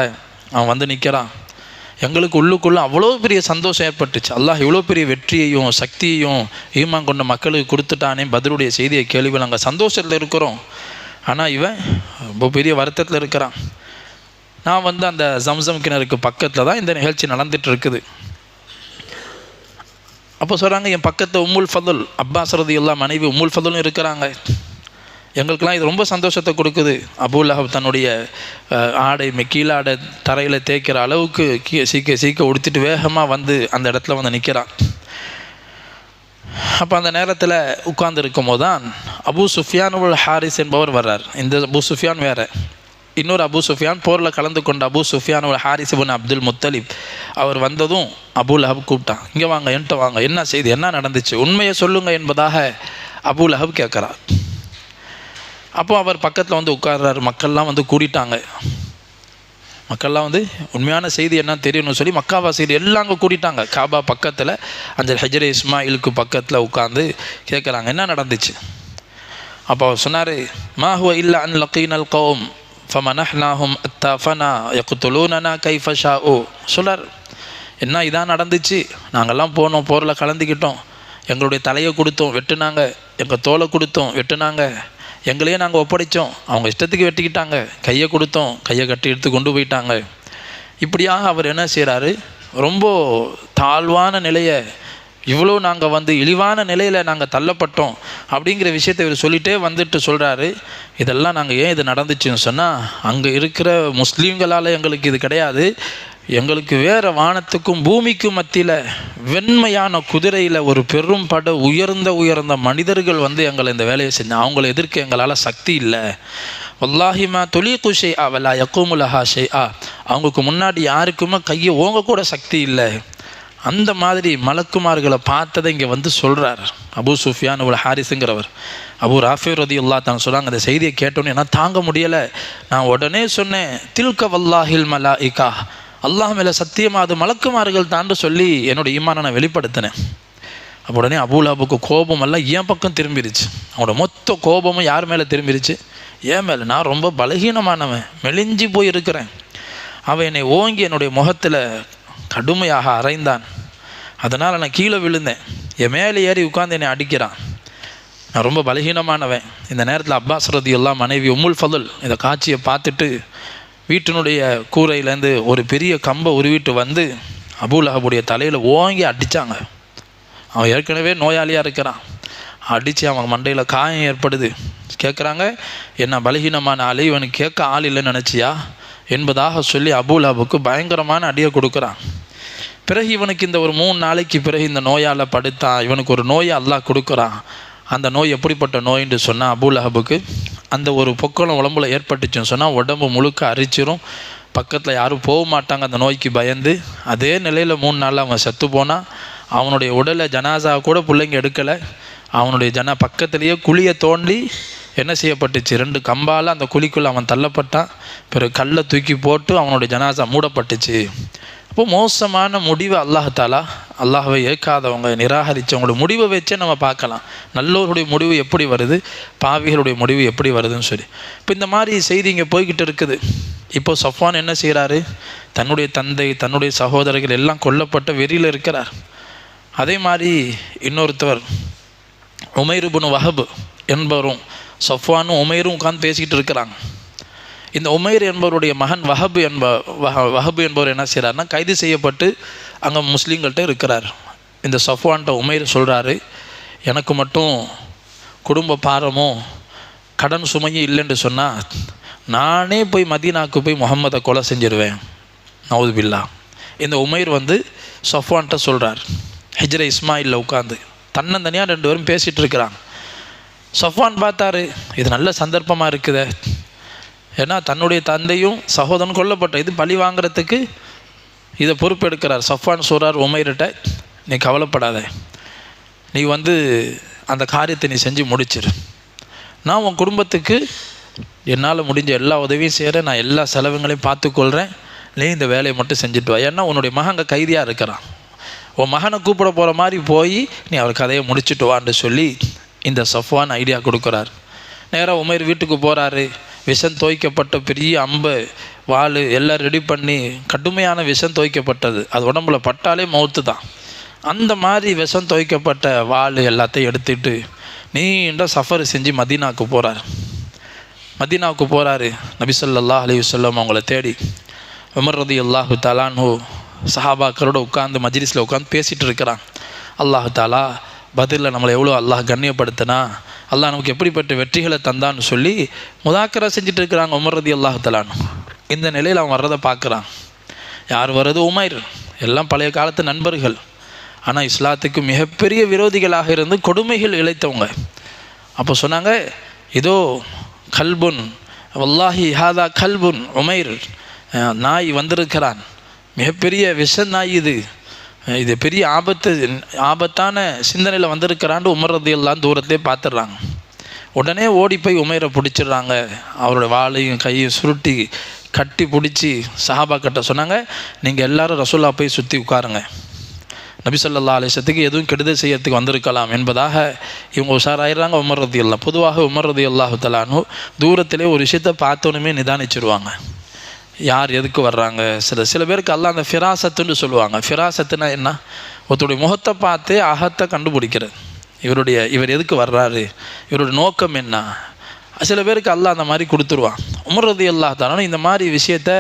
S1: அவன் நிற்கிறான். எங்களுக்கு உள்ளுக்குள்ளே அவ்வளோ பெரிய சந்தோஷம் ஏற்பட்டுச்சு. அல்லாஹ் இவ்வளோ பெரிய வெற்றியையும் சக்தியையும் ஈமான் கொண்ட மக்களுக்கு கொடுத்துட்டானே, பத்ருடைய செய்தியை கேள்வி, நாங்கள் சந்தோஷத்தில் இருக்கிறோம். ஆனால் இவன் ரொம்ப பெரிய வருத்தத்தில் இருக்கிறான். நான் வந்து அந்த ஜம்சம் கிணறுக்கு பக்கத்தில் தான் இந்த நிகழ்ச்சி நடந்துட்டு இருக்குது. அப்போ சொல்கிறாங்க, என் பக்கத்தில் உம்முல் ஃபதுல் அப்பாஸ் ரலியல்லாஹு மனைவி உம்முல் ஃபதுலும் இருக்கிறாங்க. எங்களுக்கெல்லாம் இது ரொம்ப சந்தோஷத்தை கொடுக்குது. அபூ லஹப் தன்னுடைய ஆடை கீழாடை தரையில் தேய்க்கிற அளவுக்கு சீக்க உடுத்திட்டு வேகமாக வந்து அந்த இடத்துல வந்து நிற்கிறான். அப்போ அந்த நேரத்தில் உட்கார்ந்து இருக்கும் போது தான் அபூ சுஃபியான் ஹாரிஸ் என்பவர் வர்றார். இந்த அபூ சுஃபியான் வேறு, இன்னொரு அபூ சுஃபியான் போரில் கலந்து கொண்ட அபூ சுஃபியான் ஹாரிஸ் இப்னு அப்துல் முத்தலிப். அவர் வந்ததும் அபூ லஹப் கூப்பிட்டான், இங்கே வாங்க, என்கிட்ட வாங்க, என்ன செய்தி, என்ன நடந்துச்சு, உண்மையை சொல்லுங்க என்பதாக அபூ லஹப் கேட்குறார். அப்போ அவர் பக்கத்தில் வந்து உட்கார்றாரு. மக்கள்லாம் வந்து கூடிட்டாங்க. மக்கள்லாம் வந்து உண்மையான செய்தி என்ன தெரியணும்னு சொல்லி மக்காவாசிகள் எல்லாம் அங்கே கூட்டிட்டாங்க. காபா பக்கத்தில் அந்த ஹஜ்ரே இஸ்மாயிலுக்கு பக்கத்தில் உட்காந்து கேட்குறாங்க, என்ன நடந்துச்சு. அப்போ அவர் சொன்னார், மா ஹுவ இல்லா அன் லகீனல் கௌம் ஃபமனஹ்னாஹும் அத்தாஃபனா யக்துலூனனா கைஃப ஷாஉ. சொல்லார், என்ன இதான் நடந்துச்சு, நாங்கள்லாம் போனோம், போரில் கலந்துக்கிட்டோம், எங்களுடைய தலையை கொடுத்தோம் வெட்டுனாங்க, எங்கள் தோலை கொடுத்தோம் வெட்டுனாங்க, எங்களையே நாங்கள் ஒப்படைச்சோம், அவங்க இஷ்டத்துக்கு வெட்டிக்கிட்டாங்க, கையை கொடுத்தோம், கையை கட்டி எடுத்து கொண்டு போயிட்டாங்க. இப்படியாக அவர் என்ன செய்கிறாரு, ரொம்ப தாழ்வான நிலையை, இவ்வளோ நாங்கள் வந்து இழிவான நிலையில் நாங்கள் தள்ளப்பட்டோம் அப்படிங்கிற விஷயத்தை இவர் சொல்லிகிட்டே வந்துட்டு சொல்கிறாரு. இதெல்லாம் நாங்கள் ஏன் இது நடந்துச்சுன்னு சொன்னால், அங்கே இருக்கிற முஸ்லீம்களால் எங்களுக்கு இது கிடையாது, எங்களுக்கு வேறு வானத்துக்கும் பூமிக்கும் மத்தியில் வெண்மையான குதிரையில் ஒரு பெரும் பட உயர்ந்த மனிதர்கள் வந்து எங்களை இந்த வேலையை செஞ்சாங்க, அவங்கள எதிர்க்க எங்களால் சக்தி இல்லை. வல்லாஹிமா தொலிகு ஷைஆ வலா யகூமுலஹா ஷைஆ, அவங்களுக்கு முன்னாடி யாருக்குமே கையை ஓங்க கூட சக்தி இல்லை. அந்த மாதிரி மலக்குமார்களை பார்த்ததை இங்கே வந்து சொல்கிறார் அபூ சுஃபியான் ஹாரிஸுங்கிறவர். அபூ ராஃபி ரலியல்லாஹு தான் சொல்கிறாங்க, அந்த செய்தியை கேட்டோன்னே நான் தாங்க முடியலை, நான் உடனே சொன்னேன், தில்க வல்லாஹில் மலாயிகா, அல்லாஹ் மேலே சத்தியமாக அது மலக்குமார்கள் தான்னு சொல்லி என்னோடய ஈமானை நான் வெளிப்படுத்தினேன். அப்போ உடனே அபூ லஹபுக்கு கோபம் எல்லாம் என் பக்கம் திரும்பிடுச்சு. அவனோட மொத்த கோபமும் யார் மேலே திரும்பிடுச்சு, ஏன் மேலே. நான் ரொம்ப பலகீனமானவன், மெலிஞ்சி போய் இருக்கிறேன். அவன் என்னை ஓங்கி என்னுடைய முகத்தில் கடுமையாக அறைந்தான். அதனால் நான் கீழே விழுந்தேன். என் மேலே ஏறி உட்கார்ந்து என்னை அடிக்கிறான். நான் ரொம்ப பலகீனமானவன். இந்த நேரத்தில் அப்பாஸ் ரலியல்லாஹு மனைவி உம்முல் ஃபதுல் இந்த காட்சியை பார்த்துட்டு வீட்டினுடைய கூரையிலேருந்து ஒரு பெரிய கம்பை உருவிட்டு வந்து அபூ லஹபுடைய தலையில் ஓங்கி அடித்தாங்க. அவன் ஏற்கனவே நோயாளியாக இருக்கிறான். அடித்து அவன் மண்டையில் காயம் ஏற்படுது. கேட்குறாங்க, என்ன பலகீனமான ஆள், இவனுக்கு கேட்க ஆள் இல்லைன்னு நினச்சியா என்பதாக சொல்லி அபூ லஹபுக்கு பயங்கரமான அடியை கொடுக்குறான். பிறகு இவனுக்கு இந்த ஒரு 3 நாளைக்கு பிறகு இந்த நோயால் படுத்தான். இவனுக்கு ஒரு நோயை அல்லாஹ் கொடுக்குறான். அந்த நோய் எப்படிப்பட்ட நோயின்னு சொன்னால், அபூ லஹபுக்கு அந்த ஒரு பொக்களம் உடம்புல ஏற்பட்டுச்சுன்னு சொன்னால் உடம்பு முழுக்க அரிச்சிரும். பக்கத்தில் யாரும் போக மாட்டாங்க அந்த நோய்க்கு பயந்து. அதே நிலையில் 3 நாள் அவன் செத்து போனான். அவனுடைய உடலை ஜனாசா கூட பிள்ளைங்க எடுக்கலை. அவனுடைய பக்கத்துலேயே குழியை தோண்டி என்ன செய்யப்பட்டுச்சு, 2 கம்பால் அந்த குழிக்குள்ளே அவன் தள்ளப்பட்டான். பிறகு கல்லை தூக்கி போட்டு அவனுடைய ஜனாசா மூடப்பட்டுச்சு. அப்போ மோசமான முடிவை அல்லாஹ்வை ஏற்காதவங்க, நிராகரித்தவங்களோட முடிவை வச்சே நம்ம பார்க்கலாம் நல்லோருடைய முடிவு எப்படி வருது, பாவிகளுடைய முடிவு எப்படி வருதுன்னு சொல்லி. இப்போ இந்த மாதிரி செய்தி இங்கே போய்கிட்டு இருக்குது. இப்போ சஃப்வான் என்ன செய்கிறாரு, தன்னுடைய தந்தை தன்னுடைய சகோதரர்கள் எல்லாம் கொல்லப்பட்ட வெறியில் இருக்கிறார். அதே மாதிரி இன்னொருத்தவர் உமைர் இப்னு வஹப் என்பவரும் சஃப்வானும் உமைரும் உட்கார்ந்து பேசிக்கிட்டு இருக்கிறாங்க. இந்த உமைர் என்பவருடைய மகன் வஹப் என்பவர் என்ன செய்கிறாருன்னா, கைது செய்யப்பட்டு அங்கே முஸ்லீம்கள்கிட்ட இருக்கிறார். இந்த சஃப்வான்கிட்ட உமைர் சொல்கிறாரு, எனக்கு மட்டும் குடும்ப பாரமும் கடன் சுமையும் இல்லைன்னு சொன்னால் நானே போய் மதீனாவுக்கு போய் முகம்மதை கொலை செஞ்சிருவேன், நவுது பில்லா. இந்த உமைர் வந்து சஃப்வான்கிட்ட சொல்கிறார். ஹிஜ்ரே இஸ்மாயிலில் உட்காந்து தன்னந்தனியாக 2 பேரும் பேசிகிட்டு இருக்கிறாங்க. சஃப்வான் பார்த்தாரு, இது நல்ல சந்தர்ப்பமாக இருக்குதே, ஏன்னா தன்னுடைய தந்தையும் சகோதரன் கொல்லப்பட்ட இது பழி வாங்கிறதுக்கு இதை பொறுப்பெடுக்கிறார். சஃப்வான் சொல்கிறார் உமைர்கிட்ட, நீ கவலைப்படாத, நீ வந்து அந்த காரியத்தை நீ செஞ்சு முடிச்சிரு, நான் உன் குடும்பத்துக்கு என்னால் முடிஞ்ச எல்லா உதவியும் செய்கிறேன், நான் எல்லா செலவுகளையும் பார்த்துக்கொள்கிறேன், நீ இந்த வேலையை மட்டும் செஞ்சுட்டு வா. ஏன்னா உன்னுடைய மகன் அங்கே கைதியாக இருக்கிறான், உன் மகனை கூப்பிட போகிற மாதிரி போய் நீ அவர் கதையை முடிச்சுட்டு வான்னு சொல்லி இந்த சஃப்வான் ஐடியா கொடுக்குறார். நேராக உமைர் வீட்டுக்கு போகிறாரு. விஷம் தோய்க்கப்பட்ட பெரிய அம்பு வாள் எல்லாம் ரெடி பண்ணி, கடுமையான விஷம் தோய்க்கப்பட்டது, அது உடம்புல பட்டாலே மௌத்து தான். அந்த மாதிரி விஷம் தோய்க்கப்பட்ட வாள் எல்லாத்தையும் எடுத்துட்டு நீண்ட சஃபர் செஞ்சு மதீனாவுக்கு போகிறார். நபி ஸல்லல்லாஹு அலைஹி வஸல்லம் அவங்கள தேடி உமர் ரலியல்லாஹு தஆலா அன்ஹு சஹாபாக்களோட உட்காந்து மஜ்லிஸில் உட்காந்து பேசிகிட்டு இருக்கிறான். அல்லாஹு தாலா பதிலில் நம்மளை எவ்வளோ அல்லாஹ் கண்ணியப்படுத்தினா, அல்லாஹ் நமக்கு எப்படிப்பட்ட வெற்றிகளை தந்தான்னு சொல்லி முதாக்கரா செஞ்சுட்டு இருக்கிறாங்க உமர் ரலியல்லாஹு தஆலா அன்ஹு. இந்த நிலையில் அவன் வர்றதை பார்க்குறான். யார் வர்றது? உமைர். எல்லாம் பழைய காலத்து நண்பர்கள், ஆனால் இஸ்லாத்துக்கு மிகப்பெரிய விரோதிகளாக இருந்து கொடுமைகள் இழைத்தவங்க. அப்போ சொன்னாங்க, இதோ கல்புன் வல்லாஹி ஹாதா கல்புன் உமைர், நாய் வந்திருக்கிறான், மிகப்பெரிய விஷ நாய், இது பெரிய ஆபத்தான சிந்தனையில் வந்திருக்கிறான்னு உமர் ரலியல்லாஹு தூரத்திலே பார்த்துடுறாங்க. உடனே ஓடி போய் உமைரை பிடிச்சிடுறாங்க. அவரோட வாளையும் கையும் சுருட்டி கட்டி பிடிச்சி சஹாபாக்கிட்ட சொன்னாங்க, நீங்கள் எல்லாரும் ரசூலா போய் சுற்றி உட்காருங்க, நபி ஸல்லல்லாஹு அலைஹி வஸல்லத்துக்கு எதுவும் கெடுதல் செய்யறதுக்கு வந்திருக்கலாம் என்பதாக இவங்க உஷாராயிடுறாங்க. உமர் ரலியல்லாஹு, பொதுவாக உமர் ரலியல்லாஹு தஆலா அன்ஹு தூரத்திலே ஒரு விஷயத்தை பார்த்தோன்னே நிதானிச்சிருவாங்க, யார் எதுக்கு வர்றாங்க. சில பேருக்கு அல்லாஹ் அந்த ஃபிராசத்துன்னு சொல்லுவாங்க. ஃபிராசத்துனா என்ன? ஒருத்தருடைய முகத்தை பார்த்து அகத்தை கண்டுபிடிக்கிறது. இவர் எதுக்கு வர்றாரு, இவருடைய நோக்கம் என்ன. சில பேருக்கு அல்லாஹ் அந்த மாதிரி கொடுத்துருவான். உமர் ரலியல்லாஹு தஆலா இந்த மாதிரி விஷயத்தை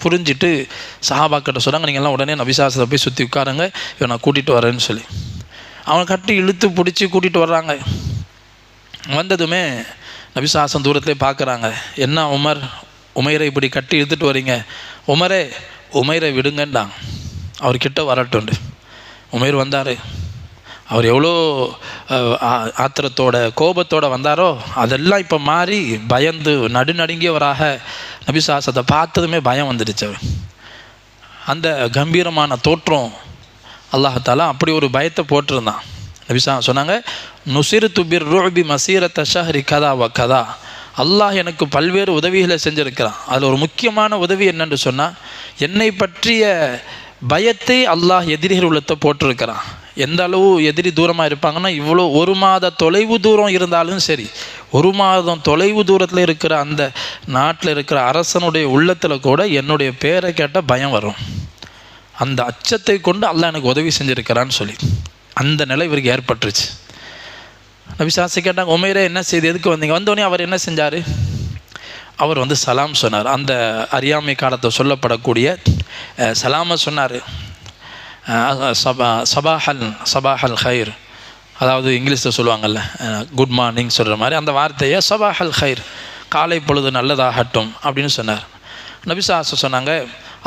S1: புரிஞ்சிட்டு சஹாபாக்கிட்ட சொன்னாங்க, நீங்கள்லாம் உடனே நபி ஸல்லல்லாஹு அலைஹி வஸல்லம் போய் சுற்றி உட்காருங்க, இவன் நான் கூட்டிகிட்டு வரேன்னு சொல்லி அவனை கட்டி இழுத்து பிடிச்சி கூட்டிகிட்டு வர்றாங்க. வந்ததுமே நபி ஸல்லல்லாஹு அலைஹி வஸல்லம் தூரத்திலே பார்க்குறாங்க, என்ன உமைரை இப்படி கட்டி இழுத்துட்டு வரீங்க, உமைரை விடுங்கண்டாங்க, அவர்கிட்ட வரட்டுண்டு. உமைர் வந்தார். அவர் எவ்வளோ ஆத்திரத்தோட கோபத்தோடு வந்தாரோ அதெல்லாம் இப்போ மாறி பயந்து நடுநடுங்கியவராக நபி ஸல்லல்லாஹு அலைஹி வஸல்லம் பார்த்ததுமே பயம் வந்துடுச்சு. அவர் அந்த கம்பீரமான தோற்றம் அல்லாஹ் தஆலா அப்படி ஒரு பயத்தை போட்டிருந்தான். நபி ஸல்லல்லாஹு அலைஹி வஸல்லம் சொன்னாங்க, நுசிர்து பிர்ருபி மசீரத்த ஷஹ்ரி கதா வ கதா, அல்லாஹ் எனக்கு பல்வேறு உதவிகளை செஞ்சுருக்கிறான். அதில் ஒரு முக்கியமான உதவி என்னென்று சொன்னால், என்னை பற்றிய பயத்தை அல்லாஹ் எதிரிகள் உள்ளத்தை போட்டிருக்கிறான். எந்த அளவு எதிரி தூரமாக இருப்பாங்கன்னா, இவ்வளோ 1 மாத தொலைவு தூரம் இருந்தாலும் சரி, 1 மாதம் தொலைவு தூரத்தில் இருக்கிற அந்த நாட்டில் இருக்கிற அரசனுடைய உள்ளத்தில் கூட என்னுடைய பேரை கேட்டால் பயம் வரும். அந்த அச்சத்தை கொண்டு அல்லாஹ் எனக்கு உதவி செஞ்சுருக்கிறான்னு சொல்லி அந்த நிலை இவருக்கு ஏற்பட்டுருச்சு. நபி ஸல்லல்லாஹு அலைஹி வஸல்லம் கேட்டாங்க, உமைரே என்ன செய்து, எதுக்கு வந்தீங்க? வந்தோடனே அவர் என்ன செஞ்சார்? அவர் சலாம் சொன்னார். அந்த அறியாமை காலத்தை சொல்லப்படக்கூடிய சலாமை சொன்னார். சபாஹல் ஹைர், அதாவது இங்கிலீஷில் சொல்லுவாங்கள்ல குட் மார்னிங் சொல்கிற மாதிரி அந்த வார்த்தையை சபாஹல் ஹைர், காலை பொழுது நல்லதாகட்டும் அப்படின்னு சொன்னார். நபி ஸல்லல்லாஹு அலைஹி வஸல்லம் சொன்னாங்க,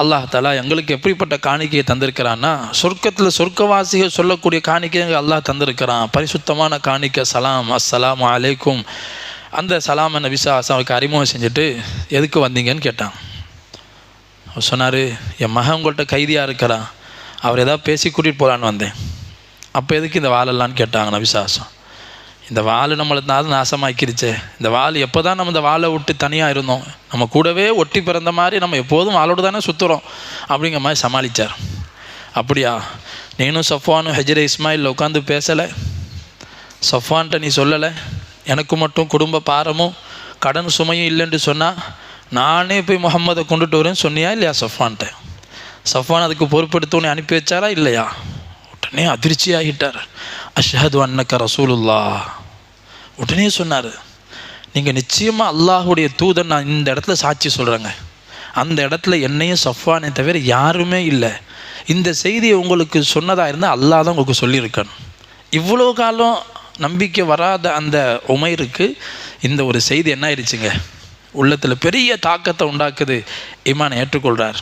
S1: அல்லாஹ் தஆலா எங்களுக்கு எப்படிப்பட்ட காணிக்கையை தந்திருக்கிறான்னா, சொர்க்கத்தில் சொர்க்கவாசிகள் சொல்லக்கூடிய காணிக்கையை அல்லாஹ் தந்திருக்கிறான். பரிசுத்தமான காணிக்கை சலாம், அஸ்ஸலாமு அலைக்கும். அந்த சலாமை நபி ஸல்லல்லாஹு அலைஹி வஸல்லம் அவருக்கு அறிமுகம் செஞ்சுட்டு, எதுக்கு வந்தீங்கன்னு கேட்டான். அவர் சொன்னார், என் மகன் உங்கள்கிட்ட கைதியாக இருக்கிறான், அவர் ஏதாவது பேசி கூட்டிகிட்டு போகலான்னு வந்தேன். அப்போ எதுக்கு இந்த வாழலான்னு கேட்டாங்க நபி ஸல்லல்லாஹு அலைஹி வஸல்லம். இந்த வாள் நம்மளை நாசமாக்கிருச்சே, இந்த வாள் எப்போ தான் நம்ம இந்த வாளை விட்டு தனியாக இருந்தோம், நம்ம கூடவே ஒட்டி பிறந்த மாதிரி நம்ம எப்போதும் வாளோடு தானே சுற்றுறோம் அப்படிங்கிற மாதிரி சமாளித்தார். அப்படியா, நீனும் சஃப்வானும் ஹஜ்ரே இஸ்மாயில் உட்காந்து பேசலை, சஃப்வான்கிட்ட நீ சொல்லலை, எனக்கு மட்டும் குடும்ப பாரமும் கடன் சுமையும் இல்லைன்னு சொன்னால் நானே போய் முகம்மதை கொண்டுட்டு வரேன்னு சொன்னியா இல்லையா சஃப்வான்கிட்ட? சஃப்வான் அதுக்கு பொறுப்பெடுத்தோன்னே அனுப்பி வச்சாரா இல்லையா? உடனே அதிர்ச்சி ஆகிட்டார். அஷ்ஹது அன்னக ரசூலுல்லாஹ். உடனே சொன்னார், நீங்கள் நிச்சயமாக அல்லாஹுடைய தூதன், நான் இந்த இடத்துல சாட்சி சொல்கிறேங்க, அந்த இடத்துல என்னையும் சஃப்வானை தவிர யாருமே இல்லை. இந்த செய்தியை உங்களுக்கு சொன்னதாக இருந்தால் அல்லாஹ் தான் உங்களுக்கு சொல்லியிருக்கணும். இவ்வளோ காலம் நம்பிக்கை வராத அந்த உமைருக்கு இந்த ஒரு செய்தி என்ன ஆயிடுச்சுங்க, உள்ளத்தில் பெரிய தாக்கத்தை உண்டாக்குது. ஈமானை ஏற்றுக்கொள்கிறார்.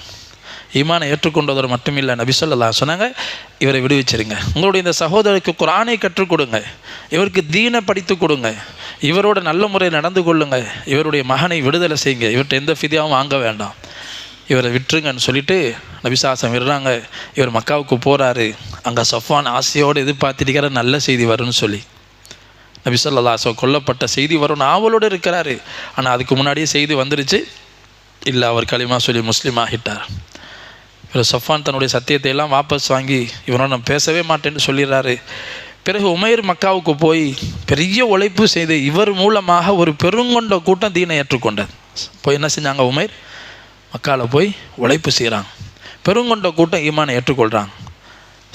S1: ஈமானை ஏற்றுக்கொண்டதோடு மட்டுமில்லை, நபி ஸல்லல்லாஹு அலைஹி வஸல்லம் சொன்னாங்க, இவரை விடுவிச்சிருங்க, உங்களுடைய இந்த சகோதரருக்கு குர்ஆனை கற்றுக் கொடுங்க, இவருக்கு தீனை படித்து கொடுங்க, இவரோட நல்ல முறையில் நடந்து கொள்ளுங்க, இவருடைய மகனை விடுதலை செய்யுங்க, இவர்கிட்ட எந்த ஃபிதியாவும் வாங்க வேண்டாம், இவரை விட்டுருங்கன்னு சொல்லிவிட்டு நபி ஸல்லல்லாஹு அலைஹி வஸல்லம் விடுறாங்க. இவர் மக்காவுக்கு போகிறாரு. அங்கே சஃப்வான் ஆசையோடு எதிர்பார்த்திருக்கிற நல்ல செய்தி வரும்னு சொல்லி நபி ஸல்லல்லாஹு அலைஹி வஸல்லம் கொல்லப்பட்ட செய்தி வரும் ஆவலோடு இருக்கிறாரு. ஆனால் அதுக்கு முன்னாடியே செய்தி வந்துருச்சு, இல்லை அவர் களிமா சொல்லி முஸ்லீம் ஆகிட்டார். இவர் சஃப்வான் தன்னுடைய சத்தியத்தை எல்லாம் வாபஸ் வாங்கி இவனோட நான் பேசவே மாட்டேன்னு சொல்லிடுறாரு. பிறகு உமைர் மக்காவுக்கு போய் பெரிய உழைப்பு செய்து இவர் மூலமாக ஒரு பெருங்கொண்ட கூட்டம் தீனை ஏற்றுக்கொண்டது. போய் என்ன செஞ்சாங்க, உமைர் மக்காவில் போய் உழைப்பு செய்கிறாங்க, பெருங்கொண்ட கூட்டம் ஈமானை ஏற்றுக்கொள்கிறாங்க.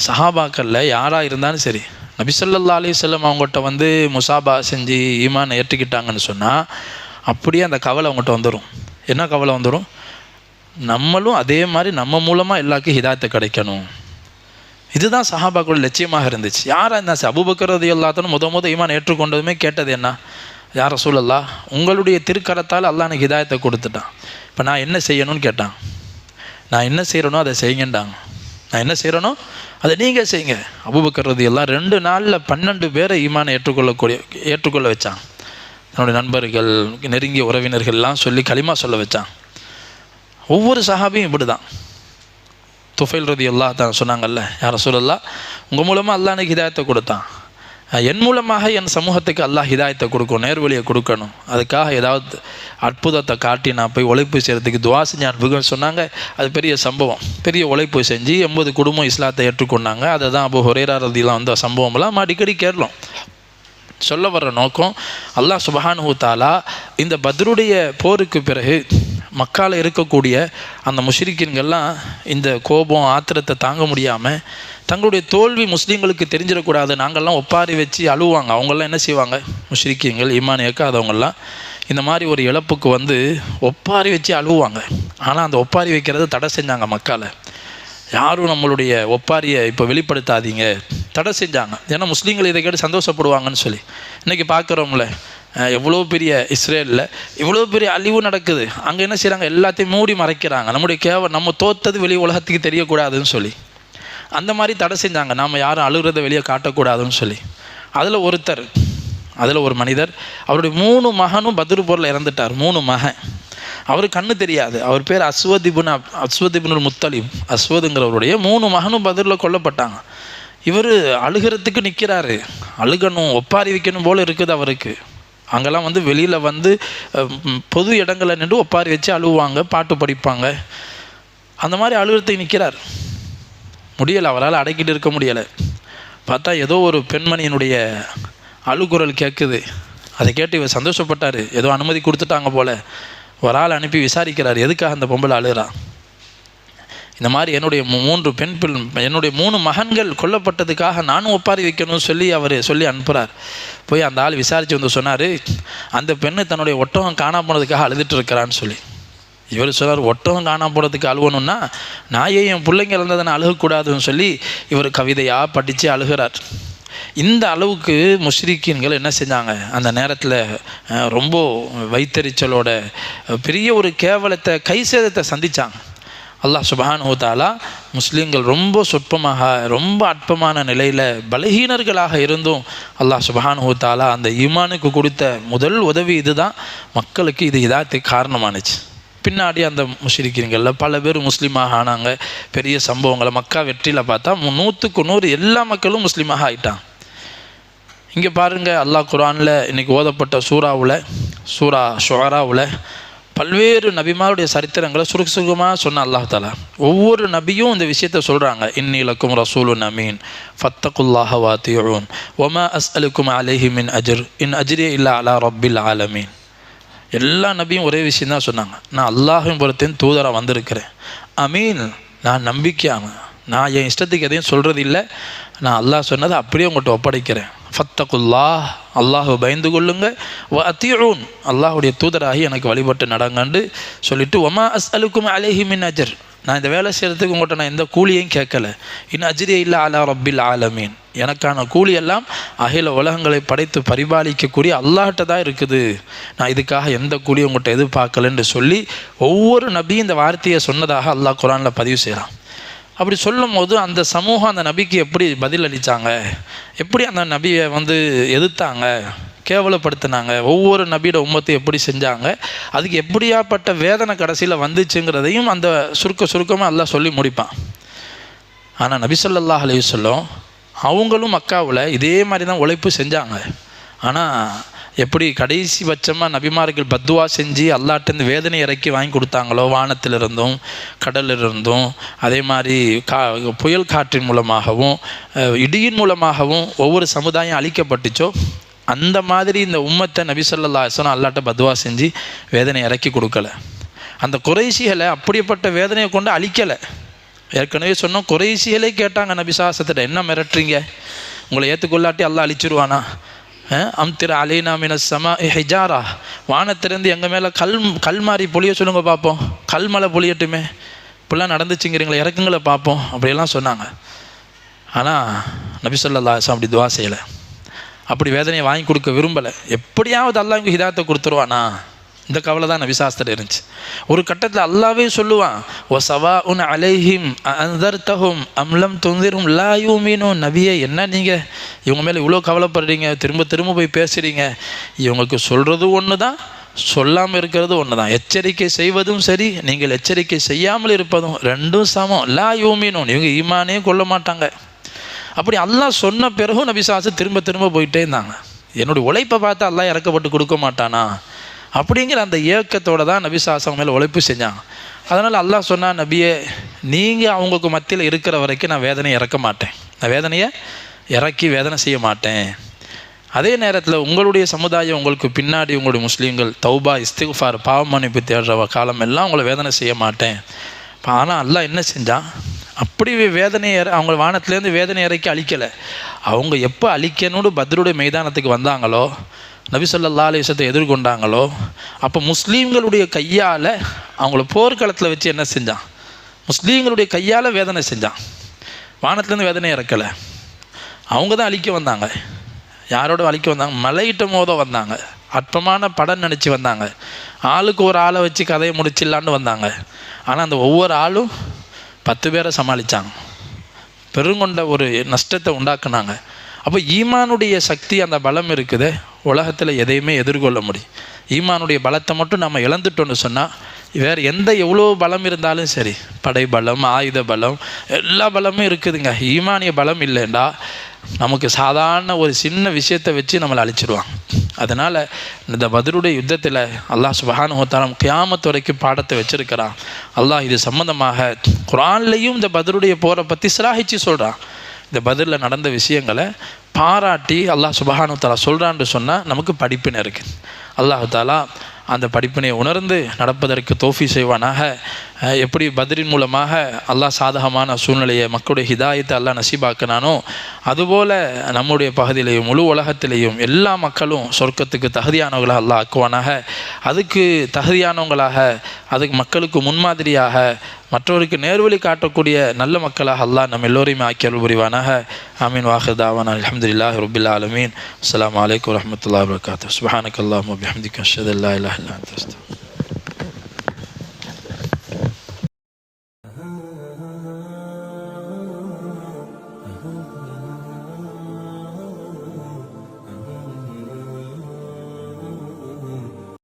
S1: சஹாபாக்களில் யாராக இருந்தாலும் சரி, நபி ஸல்லல்லாஹு அலைஹி வஸல்லம் அவங்ககிட்ட முசாபா செஞ்சு ஈமானை ஏற்றுக்கிட்டாங்கன்னு சொன்னால் அப்படியே அந்த கவலை அவங்ககிட்ட வந்துடும். என்ன கவலை வந்துடும்? நம்மளும் அதே மாதிரி நம்ம மூலமாக எல்லாருக்கும் ஹிதாயத்து கிடைக்கணும். இதுதான் சஹாபாக்களோட லட்சியமாக இருந்துச்சு. யாராக இருந்தாச்சு, அபூபக்கர் ரலியல்லாஹு முத ஈமான் ஏற்றுக்கொண்டதுமே கேட்டது என்ன? யா ரசூலல்லாஹ், உங்களுடைய திருக்கரத்தால் அல்லாஹ் எனக்கு ஹிதாயத்தை கொடுத்துட்டான், இப்போ நான் என்ன செய்யணும்னு கேட்டான். நான் என்ன செய்கிறனோ அதை செய்யுங்கண்டாங்க. நான் என்ன செய்கிறனோ அதை நீங்கள் செய்யுங்க. அபூபக்கர் ரலியல்லாஹு 2 நாளில் 12 பேரை ஈமானை ஏற்றுக்கொள்ள வச்சான். தன்னுடைய நண்பர்கள், நெருங்கிய உறவினர்கள்லாம் சொல்லி களிமா சொல்ல வச்சான். ஒவ்வொரு சஹாபியும் இப்படி தான். துஃபைல் ரலியல்லாஹு தான் சொன்னாங்கல்ல, யா ரசூலல்லாஹ், உங்கள் மூலமாக அல்லாஹ் எனக்கு ஹிதாயத்தை கொடுத்தான், என் மூலமாக என் சமூகத்துக்கு அல்லாஹ் ஹிதாயத்தை கொடுக்கணும், நேர்வழியை கொடுக்கணும், அதுக்காக ஏதாவது அற்புதத்தை காட்டி நான் போய் உழைப்பு செய்கிறதுக்கு துவா செஞ்சு அனுப்புகன்னு சொன்னாங்க. அது பெரிய சம்பவம். பெரிய உழைப்பு செஞ்சு 80 குடும்பம் இஸ்லாத்தை ஏற்றுக்கொண்டாங்க. அதை தான் அபூ ஹுரைரா ரலியல்லாஹு வந்த சம்பவம்லாம் அடிக்கடி கேட்கலாம். சொல்ல வர்ற நோக்கம், அல்லாஹ் சுப்ஹானஹு வ தஆலா இந்த பத்ருடைய போருக்கு பிறகு மக்கால இருக்கக்கூடிய அந்த முஷ்ரிக்கீன்கள்லாம் இந்த கோபம் ஆத்திரத்தை தாங்க முடியாமல் தங்களுடைய தோல்வி முஸ்லீம்களுக்கு தெரிஞ்சிடக்கூடாது, நாங்கள்லாம் ஒப்பாரி வச்சு அழுவாங்க. அவங்கெல்லாம் என்ன செய்வாங்க, முஷ்ரிக்கீன்கள் ஈமான் ஏற்காதவங்கெல்லாம் இந்த மாதிரி ஒரு இழப்புக்கு வந்து ஒப்பாரி வச்சு அழுவாங்க. ஆனால் அந்த ஒப்பாரி வைக்கிறத தடை செஞ்சாங்க மக்கால. யாரும் நம்மளுடைய ஒப்பாரியை இப்போ வெளிப்படுத்தாதீங்க, தடை செஞ்சாங்க. ஏன்னா முஸ்லீம்கள் இதை கேட்டு சந்தோஷப்படுவாங்கன்னு சொல்லி. இன்றைக்கி பார்க்குறோம்ல, எவ்வளோ பெரிய இஸ்ரேலில் இவ்வளோ பெரிய அழிவு நடக்குது, அங்கே என்ன செய்கிறாங்க, எல்லாத்தையும் மூடி மறைக்கிறாங்க. நம்முடைய நம்ம தோத்தது வெளியே உலகத்துக்கு தெரியக்கூடாதுன்னு சொல்லி அந்த மாதிரி தடை செஞ்சாங்க. நாம் யாரும் அழுகிறத வெளியே காட்டக்கூடாதுன்னு சொல்லி. அதில் ஒரு மனிதர், அவருடைய 3 மகனும் பத்ரு போரில் இறந்துட்டார். 3 மகன். அவர் கண்ணு தெரியாது. அவர் பேர் அஸ்வத் இப்னுல் முத்தலிப். அஸ்வதுங்கிறவருடைய 3 மகனும் பத்ரில் கொல்லப்பட்டாங்க. இவர் அழுகிறதுக்கு நிற்கிறாரு, அழுகணும், ஒப்பாரி வைக்கணும் போல் இருக்குது அவருக்கு. அங்கெல்லாம் வந்து வெளியில் வந்து பொது இடங்களில் நின்று ஒப்பாரி வச்சு அழுவாங்க, பாட்டு படிப்பாங்க. அந்த மாதிரி அழுகிறதுக்கு நிற்கிறார். முடியலை, அவரால் அடக்கிட்டு இருக்க முடியலை. பார்த்தா ஏதோ ஒரு பெண்மணியினுடைய அழுகுரல் கேட்குது. அதை கேட்டு இவர் சந்தோஷப்பட்டார். ஏதோ அனுமதி கொடுத்துட்டாங்க போல். ஒரு ஆள் அனுப்பி விசாரிக்கிறார், எதுக்காக அந்த பொம்பளை அழுகிறா. இந்த மாதிரி என்னுடைய 3 மகன்கள் கொல்லப்பட்டதுக்காக நானும் ஒப்பாரி வைக்கணும்னு சொல்லி அவர் சொல்லி அனுப்புகிறார். போய் அந்த ஆள் விசாரித்து வந்து சொன்னார், அந்த பெண்ணு தன்னுடைய ஒட்டகம் காணா போனதுக்காக அழுதுட்டு இருக்கிறான்னு சொல்லி. இவர் சொன்னார், ஒட்டகம் காணா போனதுக்கு அழுவணும்னா நான் என் பிள்ளைங்க இழந்ததை நான் அழுகக்கூடாதுன்னு சொல்லி இவர் கவிதையாக படித்து அழுகிறார். இந்த அளவுக்கு முஷ்ரிக்கீன்கள் என்ன செஞ்சாங்க, அந்த நேரத்தில் ரொம்ப வைத்தறிச்சலோட பெரிய ஒரு கேவலத்தை, கை சேதத்தை சந்தித்தாங்க. அல்லாஹ் சுப்ஹானஹு வ தஆலா முஸ்லீம்கள் ரொம்ப சொற்பமாக, ரொம்ப அற்பமான நிலையில் பலகீனர்களாக இருந்தும் அல்லாஹ் சுப்ஹானஹு வ தஆலா அந்த ஈமானுக்கு கொடுத்த முதல் உதவி இதுதான். மக்களுக்கு இது ஹிதாயத்துக்கு காரணமானுச்சு. பின்னாடி அந்த முஷ்ரிக்கீன்களில் பல பேர் முஸ்லீமாக ஆனாங்க. பெரிய சம்பவங்களை மக்கா வெற்றியில் பார்த்தா 100க்கு 100 எல்லா மக்களும் முஸ்லீமாக ஆகிட்டாங்க. இங்கே பாருங்கள், அல்லாஹ் குர்ஆனில் இன்றைக்கி ஓதப்பட்ட சூரா ஷுஆராவில் பல்வேறு நபிமாருடைய சரித்திரங்களை சுருக்கமாக சொன்ன அல்லாஹ் தஆலா ஒவ்வொரு நபியும் இந்த விஷயத்தை சொல்கிறாங்க. இன்னி லக்கும் ரசூலுன் அமீன் ஃபத்தகுல்லாஹ வாத்தியூன் வமா அஸ்அலுக்கும் அலைஹி மின் அஜ்ர் இன் அஜ்ரிய இல்லா அலா ரப்பில் ஆலமீன். எல்லா நபியும் ஒரே விஷயம் தான் சொன்னாங்க, நான் அல்லாஹ்வின் புறத்தின் தூதராக வந்திருக்கிறேன். அமீன், நான் நம்பிக்கையான, நான் என் இஷ்டத்துக்கு எதையும் சொல்கிறது இல்லை, நான் அல்லாஹ் சொன்னதை அப்படியே உங்கள்கிட்ட ஒப்படைக்கிறேன். ஃபத்தகுல்லாஹ், அல்லாஹ் பயந்து கொள்ளுங்க, வ அத்தியூன், அல்லாஹுடைய தூதராகி எனக்கு வழிபட்டு நடங்கன்னு சொல்லிவிட்டு, வமா அஸ்அலுக்கும் அலைஹி மின் அஜர், நான் இந்த வேலை செய்கிறதுக்கு உங்கள்கிட்ட நான் எந்த கூலியையும் கேட்கலை. இன் அஜ்ரிய இல்லா அலா ரப்பில் ஆலமீன், எனக்கான கூலியெல்லாம் அகில உலகங்களை படைத்து பரிபாலிக்கக்கூடிய அல்லாஹ்கிட்ட தான் இருக்குது, நான் இதுக்காக எந்த கூலியும் உங்கள்கிட்ட எதிர்பார்க்கலன்னு சொல்லி ஒவ்வொரு நபியும் இந்த வார்த்தையை சொன்னதாக அல்லாஹ் குர்ஆனில் பதிவு செய்கிறான். அப்படி சொல்லும் போது அந்த சமூகம் அந்த நபிக்கு எப்படி பதில் அளித்தாங்க, எப்படி அந்த நபியை வந்து எதிர்த்தாங்க, கேவலப்படுத்தினாங்க, ஒவ்வொரு நபியோட உம்மத்தை எப்படி செஞ்சாங்க, அதுக்கு எப்படியாப்பட்ட வேதனை கடைசியில் வந்துச்சுங்கிறதையும் அந்த சுருக்கமாக அல்லாஹ் சொல்லி முடிப்பான். ஆனால் நபி ஸல்லல்லாஹு அலைஹி வஸல்லம் அவங்களும் மக்காவில் இதே மாதிரி தான் உழைப்பு செஞ்சாங்க. ஆனால் எப்படி கடைசி பட்சமாக நபிமார்கள் பத்துவா செஞ்சு அல்லாஹ்ட்டேருந்து வேதனை இறக்கி வாங்கி கொடுத்தாங்களோ, வானத்திலிருந்தும் கடலிலிருந்தும், அதே மாதிரி புயல் காற்றின் மூலமாகவும் இடியின் மூலமாகவும் ஒவ்வொரு சமுதாயம் அழிக்கப்பட்டுச்சோ, அந்த மாதிரி இந்த உம்மத்தை நபி ஸல்லல்லாஹு அலைஹி வஸல்லம் அல்லாஹ்ட்ட பத்துவா செஞ்சு வேதனை இறக்கி கொடுக்கல. அந்த குறைஷிகளை அப்படிப்பட்ட வேதனையை கொண்டு அழிக்கலை. ஏற்கனவே சொன்னோம், குறைஷிகளே கேட்டாங்க நபி ஸல்லல்லாஹு அலைஹி வஸல்லம், என்ன மிரட்டுறீங்க, உங்களை ஏற்றுக்கொள்ளாட்டி அல்லாஹ் அழிச்சிருவானா, அம்திர அலைனா மினஸ் ஸமாஇ ஹிஜாரா, வானத்திலிருந்து எங்கள் மேலே கல் மாதிரி பொழிய சொல்லுங்க பார்ப்போம், கல் மலை பொழியட்டுமே, இப்படிலாம் நடந்துச்சுங்கிறீங்களே, இறக்குங்களை பார்ப்போம் அப்படியெல்லாம் சொன்னாங்க. ஆனால் நபி ஸல்லல்லாஹு அலைஹி வஸல்லம் அப்படி துவா செய்யலை, அப்படி வேதனையை வாங்கி கொடுக்க விரும்பலை. எப்படியாவது அல்லாஹ் இவங்க ஹிதாயத்தை கொடுத்துருவானா, இந்த கவலை தான் நபி சாஸ்திரம் இருந்துச்சு. ஒரு கட்டத்தில் அல்லாவே சொல்லுவான், ஓ சவாஉன் அலைஹிம் அன்தர்தஹும் அம்லம் துன்திரும் லா யூமினூன். நபியே, என்ன நீங்கள் இவங்க மேலே இவ்வளோ கவலைப்படுறீங்க, திரும்ப திரும்ப போய் பேசுகிறீங்க, இவங்களுக்கு சொல்கிறது ஒன்று தான், சொல்லாமல் இருக்கிறது ஒன்று தான். எச்சரிக்கை செய்வதும் சரி, நீங்கள் எச்சரிக்கை செய்யாமல் இருப்பதும் ரெண்டும் சமம். லா யூமினூன், இவங்க ஈமானே கொள்ள மாட்டாங்க. அப்படி அல்லாஹ் சொன்ன பிறகும் நபி சாஸ்திரம் திரும்ப திரும்ப போயிட்டே இருந்தாங்க. என்னுடைய உழைப்பை பார்த்து அல்லாஹ் இறக்கப்பட்டு கொடுக்க மாட்டானா அப்படிங்கிற அந்த ஏக்கத்தோடு தான் நபி சாஸ்திரம் மேலே உழைப்பு செஞ்சாங்க. அதனால் அல்லாஹ் சொன்னா, நபியே, நீங்கள் அவங்களுக்கு மத்தியில் இருக்கிற வரைக்கும் நான் வேதனையை இறக்க மாட்டேன், நான் வேதனையை இறக்கி வேதனை செய்ய மாட்டேன். அதே நேரத்தில் உங்களுடைய சமுதாயம், உங்களுக்கு பின்னாடி உங்களுடைய முஸ்லீம்கள் தௌபா இஸ்திக்ஃபார் பாவ மன்னிப்பு தேடுற காலம் எல்லாம் உங்களை வேதனை செய்ய மாட்டேன். ஆனால் அல்லாஹ் என்ன செஞ்சான், அப்படி வேதனையை அவங்க வானத்துலேருந்து வேதனை இறக்கி அழிக்கலை. அவங்க எப்போ அழிக்கணும்னு பத்ருடைய மைதானத்துக்கு வந்தாங்களோ, நபி ஸல்லல்லாஹு அலைஹி வஸல்லம் எதிர்கொண்டாங்களோ, அப்போ முஸ்லீம்களுடைய கையால் அவங்கள போர்க்களத்தில் வச்சு என்ன செஞ்சான், முஸ்லீம்களுடைய கையால் வேதனை செஞ்சான். வானத்துலேருந்து வேதனை இறக்கலை, அவங்க தான் அழிக்க வந்தாங்க. யாரோட அழிக்க வந்தாங்க, மலையிட்ட மோத வந்தாங்க, அற்பமான படம் நினச்சி வந்தாங்க, ஆளுக்கு ஒரு ஆளை வச்சு கதையை முடிச்சிடலான்னு வந்தாங்க. ஆனால் அந்த ஒவ்வொரு ஆளும் 10 பேரை சமாளித்தாங்க, பெருங்கொண்ட ஒரு நஷ்டத்தை உண்டாக்குனாங்க. அப்போ ஈமானுடைய சக்தி, அந்த பலம் இருக்குது, உலகத்தில் எதையுமே எதிர்கொள்ள முடியும். ஈமானுடைய பலத்தை மட்டும் நம்ம இழந்துட்டோன்னு சொன்னால், வேறு எவ்வளோ பலம் இருந்தாலும் சரி, படை பலம், ஆயுத பலம், எல்லா பலமும் இருக்குதுங்க. ஈமானிய பலம் இல்லைண்டா நமக்கு சாதாரண ஒரு சின்ன விஷயத்தை வச்சு நம்மளை அழிச்சிடுவாங்க. அதனால் இந்த பத்ருடைய யுத்தத்தில் அல்லாஹ் சுப்ஹானஹு வ தஆலா கியாமத் வரைக்கும் பாடத்தை வச்சிருக்கிறான். அல்லாஹ் இது சம்மந்தமாக குர்ஆன்லையும் இந்த பத்ருடைய போரை பற்றி சிலாஹிச்சு சொல்கிறான். இந்த பத்ரில் நடந்த விஷயங்களை பாராட்டி அல்லாஹ் சுப்ஹானஹு வ தஆலா சொல்கிறான்னு சொன்னால் நமக்கு படிப்பினை இருக்குது. அல்லாஹ் தஆலா அந்த படிப்பினை உணர்ந்து நடப்பதற்கு தௌஃபீக் செய்வானாக. எப்படி பத்ரின் மூலமாக அல்லாஹ் சாதகமான சூழ்நிலையை, மக்களுடைய ஹிதாயத்தை அல்லாஹ் நசீபாக்கினானோ, அதுபோல் நம்முடைய பகுதியிலையும் முழு உலகத்திலேயும் எல்லா மக்களும் சொர்க்கத்துக்கு தகுதியானவங்களாக அல்லாஹ் ஆக்குவானாக. அதுக்கு தகுதியானவங்களாக, அதுக்கு மக்களுக்கு முன்மாதிரியாக, மற்றவருக்கு நேர்வழி காட்டக்கூடிய நல்ல மக்களாக அல்லாஹ் நம்ம எல்லோரையுமே ஆக்கி அருள் புரிவானாக. ஆமீன். வாஹிர் தாவானா அல்ஹம்துலில்லாஹி ரப்பில் ஆலமீன். அஸ்ஸலாமு அலைக்கும் வரஹ்மத்துல்லாஹி வபரகாத்துஹு. சுப்ஹானக்கல்லாஹும்ம வபிஹம்திக அஷ்ஹது அல்லா இலாஹா இல்லா அன்த அஸ்தக்ஃபிருக்க.